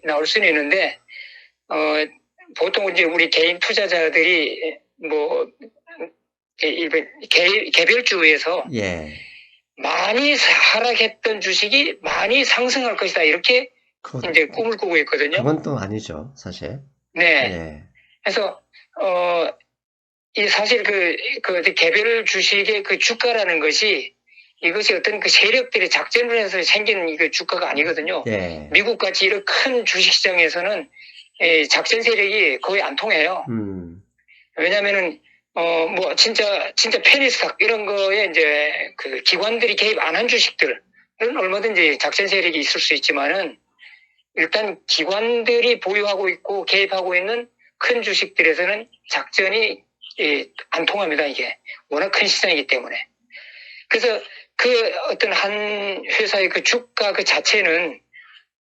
Speaker 2: 나올 수는 있는데 보통 이제 우리 개인 투자자들이 뭐 개별주에서
Speaker 1: 예.
Speaker 2: 많이 하락했던 주식이 많이 상승할 것이다 이렇게 이제 꿈을 꾸고 있거든요.
Speaker 1: 그건 또 아니죠, 사실.
Speaker 2: 네.
Speaker 1: 예.
Speaker 2: 그래서 이 사실 개별 주식의 그 주가라는 것이 이것이 어떤 그 세력들이 작전을 해서 생긴 이 주가가 아니거든요.
Speaker 1: 예.
Speaker 2: 미국 같이 이런 큰 주식시장에서는 작전 세력이 거의 안 통해요. 왜냐면은 뭐 진짜 페니스탁 이런 거에 이제 그 기관들이 개입 안 한 주식들은 얼마든지 작전 세력이 있을 수 있지만은 일단 기관들이 보유하고 있고 개입하고 있는 큰 주식들에서는 작전이 안 통합니다. 이게 워낙 큰 시장이기 때문에. 그래서 그 어떤 한 회사의 그 주가 그 자체는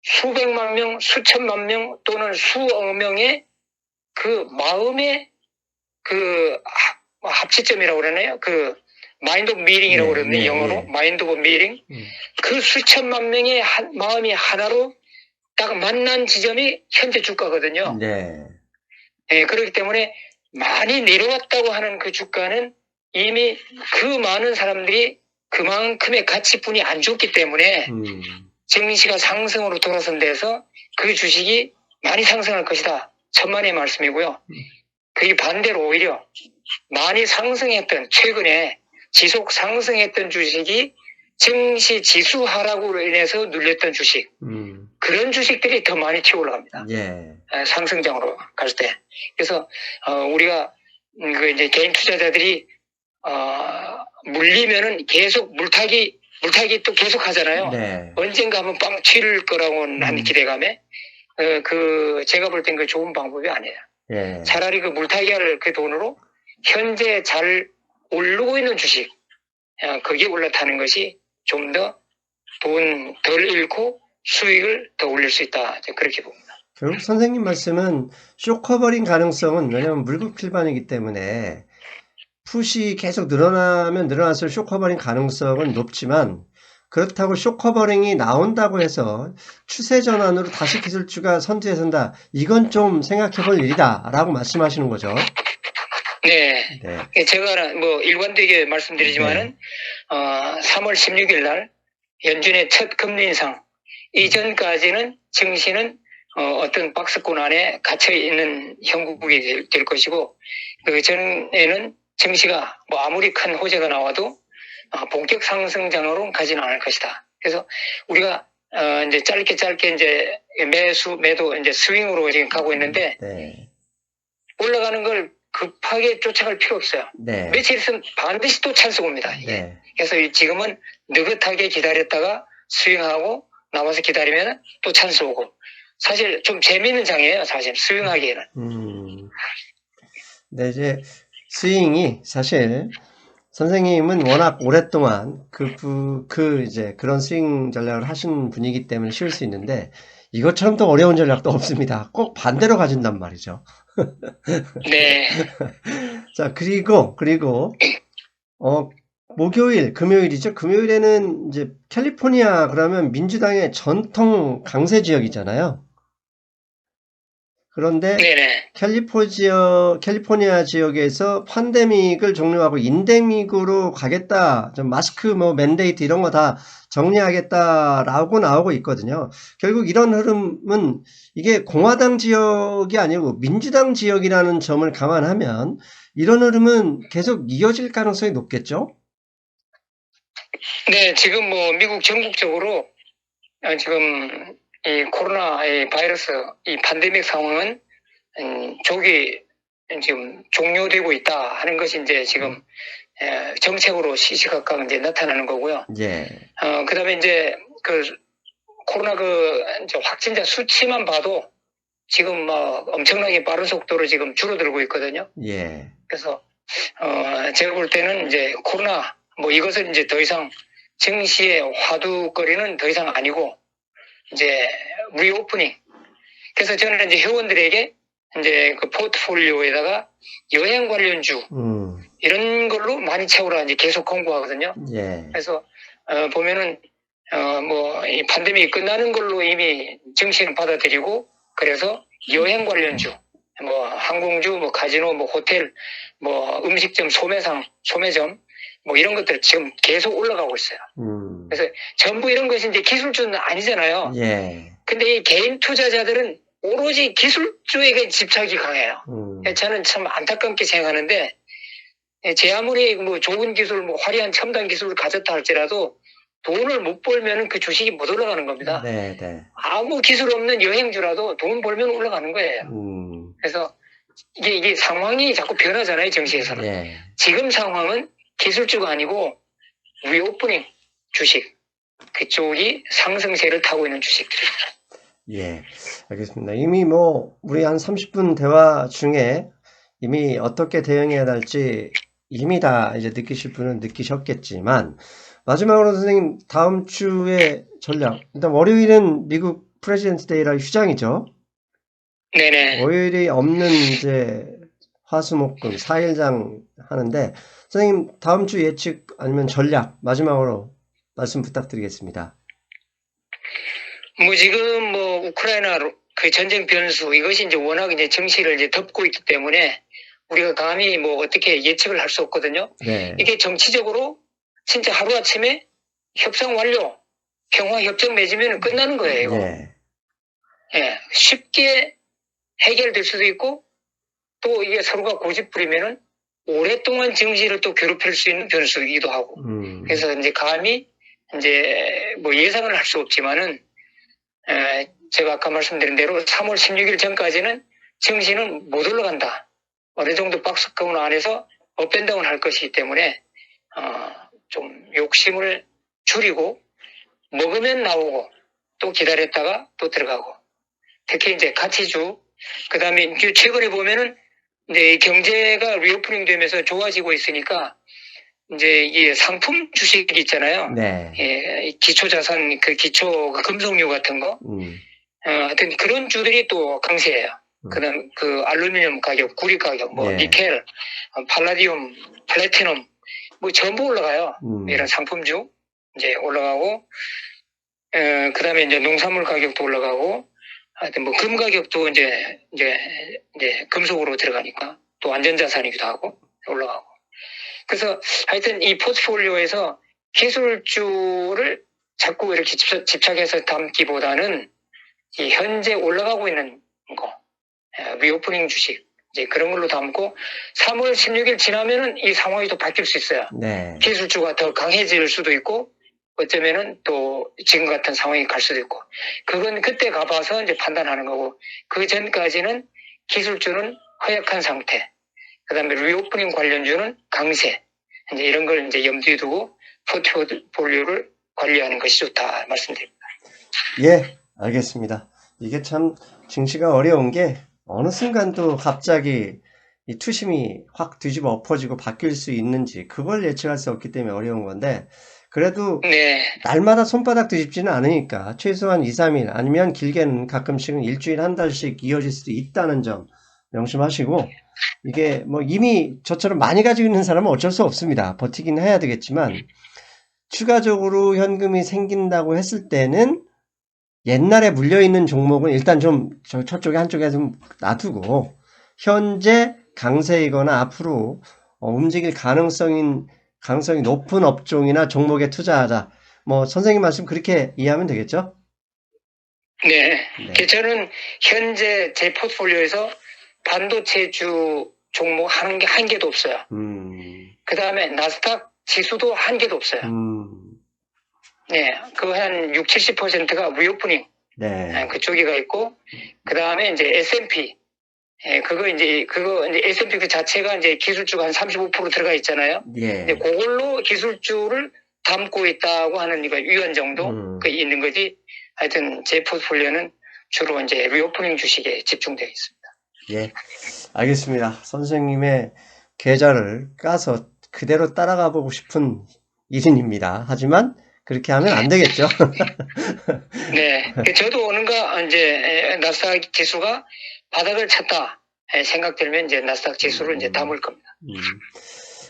Speaker 2: 수백만 명, 수천만 명 또는 수억 명의 그 마음의 그 합치점이라고 그러나요? 그 마인드 오브 미링이라고 그러는데 영어로 마인드 오브 미링. 그 수천만 명의 마음이 하나로 딱 만난 지점이 현재 주가거든요.
Speaker 1: 네.
Speaker 2: 그렇기 때문에 많이 내려왔다고 하는 그 주가는 이미 그 많은 사람들이 그만큼의 가치뿐이 안 줬기 때문에 증시가 상승으로 돌아선 데서 그 주식이 많이 상승할 것이다. 천만의 말씀이고요. 그게 반대로 오히려 많이 상승했던 최근에 지속 상승했던 주식이 증시 지수 하락으로 인해서 눌렸던 주식 그런 주식들이 더 많이 튀어 올라갑니다.
Speaker 1: 예.
Speaker 2: 상승장으로 갈 때. 그래서 우리가 이제 개인 투자자들이 물리면은 계속 물타기 또 계속 하잖아요.
Speaker 1: 네.
Speaker 2: 언젠가 한번 빵 튀를 거라고 하는 기대감에 제가 볼 땐 그 좋은 방법이 아니에요.
Speaker 1: 예.
Speaker 2: 차라리 그 물타기 할 그 돈으로 현재 잘 오르고 있는 주식 그게 올라타는 것이 좀 더 돈 덜 잃고 수익을 더 올릴 수 있다. 그렇게 봅니다.
Speaker 1: 결국 선생님 말씀은 쇼커버링 가능성은 왜냐하면 물국필반이기 때문에 풋이 계속 늘어나면 늘어날수록 쇼커버링 가능성은 높지만 그렇다고 쇼커버링이 나온다고 해서 추세 전환으로 다시 기술주가 선두에 선다. 이건 좀 생각해 볼 일이다 라고 말씀하시는 거죠.
Speaker 2: 네.
Speaker 1: 네.
Speaker 2: 제가 뭐 일관되게 말씀드리지만은 3월 16일 날 연준의 첫 금리 인상 이전까지는 증시는 어떤 박스권 안에 갇혀 있는 형국이 될 것이고 그 전에는 증시가 뭐 아무리 큰 호재가 나와도 본격 상승장으로 가지는 않을 것이다. 그래서 우리가 이제 짧게 이제 매도 이제 스윙으로 지금 가고 있는데
Speaker 1: 네.
Speaker 2: 올라가는 걸 급하게 쫓아갈 필요 없어요.
Speaker 1: 네.
Speaker 2: 며칠 있으면 반드시 또 찬스 옵니다. 이게.
Speaker 1: 네.
Speaker 2: 그래서 지금은 느긋하게 기다렸다가 스윙하고 나와서 기다리면 또 찬스 오고 사실 좀 재미있는 장이에요. 사실 스윙하기에는.
Speaker 1: 네, 이제 스윙이 사실 선생님은 워낙 오랫동안 이제 그런 스윙 전략을 하신 분이기 때문에 쉬울 수 있는데 이것처럼 또 어려운 전략도 없습니다. 꼭 반대로 가진단 말이죠.
Speaker 2: 네.
Speaker 1: 자, 그리고 목요일, 금요일이죠. 금요일에는 이제 캘리포니아 그러면 민주당의 전통 강세 지역이잖아요. 그런데
Speaker 2: 네네.
Speaker 1: 캘리포니아 지역에서 팬데믹을 종료하고 인데믹으로 가겠다. 좀 마스크 맨데이트 이런 거 다 정리하겠다라고 나오고 있거든요. 결국 이런 흐름은 이게 공화당 지역이 아니고 민주당 지역이라는 점을 감안하면 이런 흐름은 계속 이어질 가능성이 높겠죠?
Speaker 2: 네, 지금 뭐 미국 전국적으로 지금 이 코로나 이 바이러스 이 팬데믹 상황은 조기 지금 종료되고 있다 하는 것이 이제 지금 정책으로 시시각각 이제 나타나는 거고요.
Speaker 1: 예.
Speaker 2: 그다음에 이제 그 코로나 이제 확진자 수치만 봐도 지금 막 엄청나게 빠른 속도로 지금 줄어들고 있거든요.
Speaker 1: 예.
Speaker 2: 그래서 제가 볼 때는 이제 코로나 뭐 이것은 이제 더 이상 증시의 화두거리는 더 이상 아니고 이제 리오프닝. 그래서 저는 이제 회원들에게 이제 그 포트폴리오에다가 여행 관련주 이런 걸로 많이 채우라 이제 계속 권고하거든요.
Speaker 1: 예.
Speaker 2: 그래서 보면은 뭐 이 팬데믹이 끝나는 걸로 이미 증시는 받아들이고 그래서 여행 관련주 뭐 항공주, 뭐 카지노, 뭐 호텔, 뭐 음식점, 소매점 뭐 이런 것들 지금 계속 올라가고 있어요. 그래서 전부 이런 것이 이제 기술주는 아니잖아요.
Speaker 1: 예.
Speaker 2: 근데 이 개인 투자자들은 오로지 기술주에게 집착이 강해요. 저는 참 안타깝게 생각하는데 제 아무리 뭐 좋은 기술, 뭐 화려한 첨단 기술을 가졌다 할지라도 돈을 못 벌면은 그 주식이 못 올라가는 겁니다.
Speaker 1: 네, 네.
Speaker 2: 아무 기술 없는 여행주라도 돈 벌면 올라가는 거예요. 그래서 이게 상황이 자꾸 변하잖아요, 정시에서는.
Speaker 1: 예.
Speaker 2: 지금 상황은 기술주가 아니고 리오프닝 주식 그쪽이 상승세를 타고 있는 주식들입니다.
Speaker 1: 예, 알겠습니다. 이미 우리 한 30분 대화 중에 이미 어떻게 대응해야 할지 이미 다 이제 느끼실 분은 느끼셨겠지만, 마지막으로 선생님, 다음 주에 전략. 일단 월요일은 미국 프레지던트 데이라 휴장이죠.
Speaker 2: 네네.
Speaker 1: 월요일이 없는 이제 화수목금 4일장 하는데, 선생님, 다음 주 예측 아니면 전략, 마지막으로 말씀 부탁드리겠습니다.
Speaker 2: 뭐 지금 뭐 우크라이나 그 전쟁 변수 이것이 이제 워낙 이제 정시를 이제 덮고 있기 때문에 우리가 감히 뭐 어떻게 예측을 할 수 없거든요.
Speaker 1: 네.
Speaker 2: 이게 정치적으로 진짜 하루아침에 협상 완료, 평화 협정 맺으면 끝나는 거예요. 이거.
Speaker 1: 예.
Speaker 2: 예, 쉽게 해결될 수도 있고 또 이게 서로가 고집 부리면은 오랫동안 정치를 또 괴롭힐 수 있는 변수이기도 하고. 그래서 이제 감히 이제 뭐 예상을 할 수 없지만은 제가 아까 말씀드린 대로 3월 16일 전까지는 증시는 못 올라간다. 어느 정도 박스권 안에서 업앤다운 할 것이기 때문에 좀 욕심을 줄이고 먹으면 나오고 또 기다렸다가 또 들어가고 특히 이제 가치주 그다음에 최근에 보면은 이제 경제가 리오프닝 되면서 좋아지고 있으니까 이제 이 상품 주식이 있잖아요.
Speaker 1: 네.
Speaker 2: 예, 기초 자산 기초 금속류 같은 거. 하여튼 그런 주들이 또 강세예요. 그다음 그 알루미늄 가격, 구리 가격, 뭐
Speaker 1: 예.
Speaker 2: 니켈, 팔라디움, 플래티넘 뭐 전부 올라가요. 이런 상품주 이제 올라가고 그다음에 이제 농산물 가격도 올라가고 하여튼 뭐 금 가격도 이제 금속으로 들어가니까 또 안전자산이기도 하고 올라가고. 그래서 하여튼 이 포트폴리오에서 기술주를 자꾸 이렇게 집착해서 담기보다는 이 현재 올라가고 있는 거, 리오프닝 주식, 이제 그런 걸로 담고 3월 16일 지나면은 이 상황이 또 바뀔 수 있어요.
Speaker 1: 네.
Speaker 2: 기술주가 더 강해질 수도 있고, 어쩌면은 또 지금 같은 상황이 갈 수도 있고, 그건 그때 가봐서 이제 판단하는 거고, 그 전까지는 기술주는 허약한 상태, 그 다음에 리오프닝 관련주는 강세, 이제 이런 걸 이제 염두에 두고 포트폴리오를 관리하는 것이 좋다 말씀드립니다.
Speaker 1: 예, 알겠습니다. 이게 참 증시가 어려운 게 어느 순간 또 갑자기 이 투심이 확 뒤집어 엎어지고 바뀔 수 있는지 그걸 예측할 수 없기 때문에 어려운 건데 그래도
Speaker 2: 네,
Speaker 1: 날마다 손바닥 뒤집지는 않으니까 최소한 2, 3일 아니면 길게는 가끔씩은 일주일 한 달씩 이어질 수도 있다는 점 명심하시고 이게 뭐 이미 저처럼 많이 가지고 있는 사람은 어쩔 수 없습니다. 버티긴 해야 되겠지만 추가적으로 현금이 생긴다고 했을 때는 옛날에 물려있는 종목은 일단 좀 저쪽에 한쪽에 좀 놔두고 현재 강세이거나 앞으로 움직일 가능성이 높은 업종이나 종목에 투자하자. 뭐 선생님 말씀 그렇게 이해하면 되겠죠?
Speaker 2: 네.
Speaker 1: 네.
Speaker 2: 저는 현재 제 포트폴리오에서 반도체주 종목 한 개도 없어요. 그 다음에 나스닥 지수도 한 개도 없어요. 네, 그 한 6, 70%가 리오프닝
Speaker 1: 네.
Speaker 2: 그쪽에가 있고, 그 다음에 이제 S&P, 그거 이제 S&P 그 자체가 이제 기술주가 한 35% 들어가 있잖아요.
Speaker 1: 예.
Speaker 2: 근데 그걸로 기술주를 담고 있다고 하는 이거 유연 정도 그 있는 거지. 하여튼 제 포트폴리오는 주로 이제 리오프닝 주식에 집중되어 있습니다.
Speaker 1: 예. 알겠습니다. 선생님의 계좌를 까서 그대로 따라가 보고 싶은 일인입니다. 하지만 그렇게 하면 안 되겠죠.
Speaker 2: 네. 저도 오는가 이제 나스닥 지수가 바닥을 쳤다 생각되면 이제 나스닥 지수를 이제 담을 겁니다.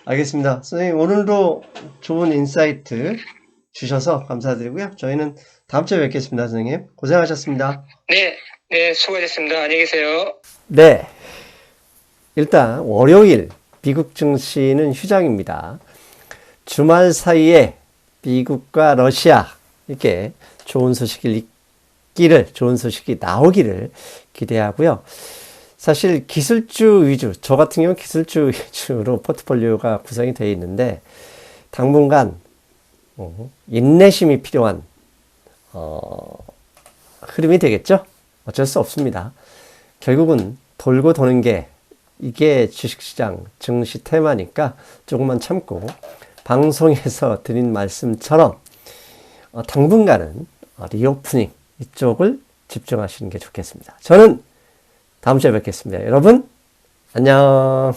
Speaker 1: 알겠습니다. 선생님 오늘도 좋은 인사이트 주셔서 감사드리고요. 저희는 다음 주에 뵙겠습니다. 선생님 고생하셨습니다.
Speaker 2: 네, 네, 수고하셨습니다. 안녕히 계세요.
Speaker 1: 네. 일단 월요일 미국 증시는 휴장입니다. 주말 사이에 미국과 러시아 이렇게 좋은 소식이 나오기를 기대하고요. 사실 기술주 위주, 저 같은 경우는 기술주 위주로 포트폴리오가 구성이 되어 있는데 당분간 인내심이 필요한 흐름이 되겠죠? 어쩔 수 없습니다. 결국은 돌고 도는 게 이게 주식시장, 증시 테마니까 조금만 참고 방송에서 드린 말씀처럼 당분간은 리오프닝 이쪽을 집중하시는 게 좋겠습니다. 저는 다음 주에 뵙겠습니다. 여러분 안녕.